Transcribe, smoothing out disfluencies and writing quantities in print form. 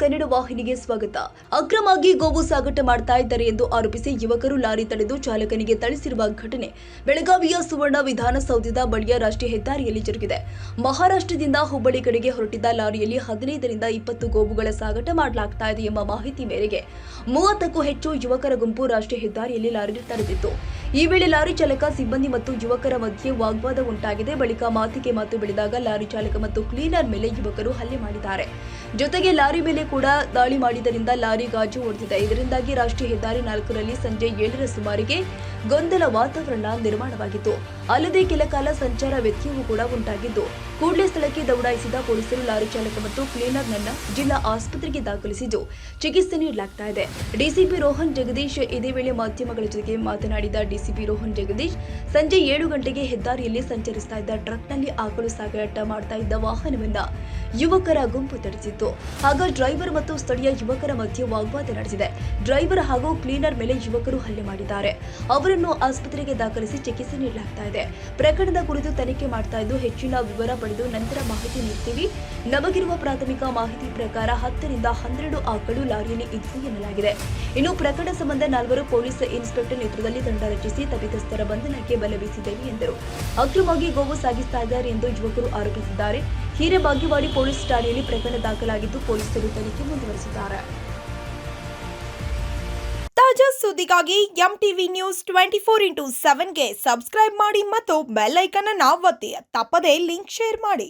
ಕನ್ನಡ ವಾಹಿನಿಗೆ ಸ್ವಾಗತ. ಅಕ್ರಮವಾಗಿ ಗೋವು ಸಾಗಾಟ ಮಾಡ್ತಾ ಇದ್ದಾರೆ ಎಂದು ಆರೋಪಿಸಿ ಯುವಕರು ಲಾರಿ ತಡೆದು ಚಾಲಕನಿಗೆ ಥಳಿಸಿರುವ ಘಟನೆ ಬೆಳಗಾವಿಯ ಸುವರ್ಣ ವಿಧಾನಸೌಧದ ಬಳಿಯ ರಾಷ್ಟ್ರೀಯ ಹೆದ್ದಾರಿಯಲ್ಲಿ ಜರುಗಿದೆ. ಮಹಾರಾಷ್ಟ್ರದಿಂದ ಹುಬ್ಬಳ್ಳಿ ಕಡೆಗೆ ಹೊರಟಿದ್ದ ಲಾರಿಯಲ್ಲಿ 15 ರಿಂದ 20 ಗೋವುಗಳ ಸಾಗಾಟ ಮಾಡಲಾಗ್ತಾ ಇದೆ ಎಂಬ ಮಾಹಿತಿ ಮೇರೆಗೆ 30ಕ್ಕೂ ಹೆಚ್ಚು ಯುವಕರ ಗುಂಪು ರಾಷ್ಟ್ರೀಯ ಹೆದ್ದಾರಿಯಲ್ಲಿ ಲಾರಿ ತಡೆದಿತ್ತು. ಈ ವೇಳೆ ಲಾರಿ ಚಾಲಕ, ಸಿಬ್ಬಂದಿ ಮತ್ತು ಯುವಕರ ಮಧ್ಯೆ ವಾಗ್ವಾದ ಉಂಟಾಗಿದೆ. ಬಳಿಕ ಮಾತಿಗೆ ಮಾತು ಬೆಳೆದಾಗ ಲಾರಿ ಚಾಲಕ ಮತ್ತು ಕ್ಲೀನರ್ ಮೇಲೆ ಯುವಕರು ಹಲ್ಲೆ ಮಾಡಿದ್ದಾರೆ. ಜೊತೆಗೆ ಲಾರಿ ಮೇಲೆ ಕೂಡ ದಾಳಿ ಮಾಡಿದ್ದರಿಂದ ಲಾರಿ ಗಾಜು ಹೊಡೆದಿದೆ. ಇದರಿಂದಾಗಿ ರಾಷ್ಟ್ರೀಯ ಹೆದ್ದಾರಿ 4ರಲ್ಲಿ ಸಂಜೆ 7ರ ಸುಮಾರಿಗೆ ಗೊಂದಲ ವಾತಾವರಣ ನಿರ್ಮಾಣವಾಗಿತ್ತು. ಅಲ್ಲದೆ ಕೆಲ ಕಾಲ ಸಂಚಾರ ವ್ಯತ್ಯಯವೂ ಕೂಡ ಉಂಟಾಗಿದ್ದು, ಕೂಡಲೇ ಸ್ಥಳಕ್ಕೆ ದೌಡಾಯಿಸಿದ ಪೊಲೀಸರು ಲಾರಿ ಚಾಲಕ ಮತ್ತು ಕ್ಲೀನರ್ನನ್ನ ಜಿಲ್ಲಾ ಆಸ್ಪತ್ರೆಗೆ ದಾಖಲಿಸಿದ್ದು ಚಿಕಿತ್ಸೆ ನೀಡಲಾಗ್ತಾ ಇದೆ. ಡಿಸಿಪಿ ರೋಹನ್ ಜಗದೀಶ್ ಇದೇ ವೇಳೆ ಮಾಧ್ಯಮಗಳ ಜೊತೆಗೆ ಮಾತನಾಡಿದ ಡಿಸಿಪಿ ರೋಹನ್ ಜಗದೀಶ್, ಸಂಜೆ 7 ಗಂಟೆಗೆ ಹೆದ್ದಾರಿಯಲ್ಲಿ ಸಂಚರಿಸ್ತಾ ಇದ್ದ ಟ್ರಕ್ನಲ್ಲಿ ಆಕಳು ಸಾಗಾಟ ಮಾಡ್ತಾ ಇದ್ದ ವಾಹನವನ್ನ ಯುವಕರ ಗುಂಪು ತಡೆಸಿತ್ತು. ಆಗ ಡ್ರೈವರ್ ಮತ್ತು ಸ್ಥಳೀಯ ಯುವಕರ ಮಧ್ಯೆ ವಾಗ್ವಾದ ನಡೆಸಿದೆ. ಡ್ರೈವರ್ ಹಾಗೂ ಕ್ಲೀನರ್ ಮೇಲೆ ಯುವಕರು ಹಲ್ಲೆ ಮಾಡಿದ್ದಾರೆ. ಅವರನ್ನು ಆಸ್ಪತ್ರೆಗೆ ದಾಖಲಿಸಿ ಚಿಕಿತ್ಸೆ ನೀಡಲಾಗ್ತಾ ಇದೆ. ಪ್ರಕರಣದ ಕುರಿತು ತನಿಖೆ ಮಾಡ್ತಾ ಇದ್ದು ಹೆಚ್ಚಿನ ವಿವರ ಪಡೆದು ನಂತರ ಮಾಹಿತಿ ನೀಡ್ತೀವಿ. ನಮಗಿರುವ ಪ್ರಾಥಮಿಕ ಮಾಹಿತಿ ಪ್ರಕಾರ 10 ರಿಂದ 12 ಆಕಳು ಲಾರಿಯಲ್ಲಿ ಇದ್ವು ಎನ್ನಲಾಗಿದೆ. ಇನ್ನು ಪ್ರಕರಣ ಸಂಬಂಧ 4 ಪೊಲೀಸ್ ಇನ್ಸ್ಪೆಕ್ಟರ್ ನೇತೃತ್ವದಲ್ಲಿ ತಂಡ ರಚಿಸಿ ತಪ್ಪಿತಸ್ಥರ ಬಂಧನಕ್ಕೆ ಬಲೆ ಬೀಸಿದ್ದೇವೆ ಎಂದರು. ಅಕ್ರಮವಾಗಿ ಗೋವು ಸಾಗಿಸ್ತಾ ಇದ್ದಾರೆ ಎಂದು ಯುವಕರು ಆರೋಪಿಸಿದ್ದಾರೆ. ಹಿರೇಬಾಗೇವಾಡಿ ಪೊಲೀಸ್ ಠಾಣೆಯಲ್ಲಿ ಪ್ರಕರಣ ದಾಖಲಾಗಿದ್ದು ಪೊಲೀಸರು ತನಿಖೆ ಮುಂದುವರೆಸಿದ್ದಾರೆ. ತಾಜಾ ಸುದ್ದಿಗಾಗಿ ಎಂಟಿವಿ ನ್ಯೂಸ್ 24x7ಗೆ ಸಬ್ಸ್ಕ್ರೈಬ್ ಮಾಡಿ ಮತ್ತು ಬೆಲ್ ಐಕಾನ್ ಅನ್ನು ಒತ್ತಿ. ತಪ್ಪದೇ ಲಿಂಕ್ ಶೇರ್ ಮಾಡಿ.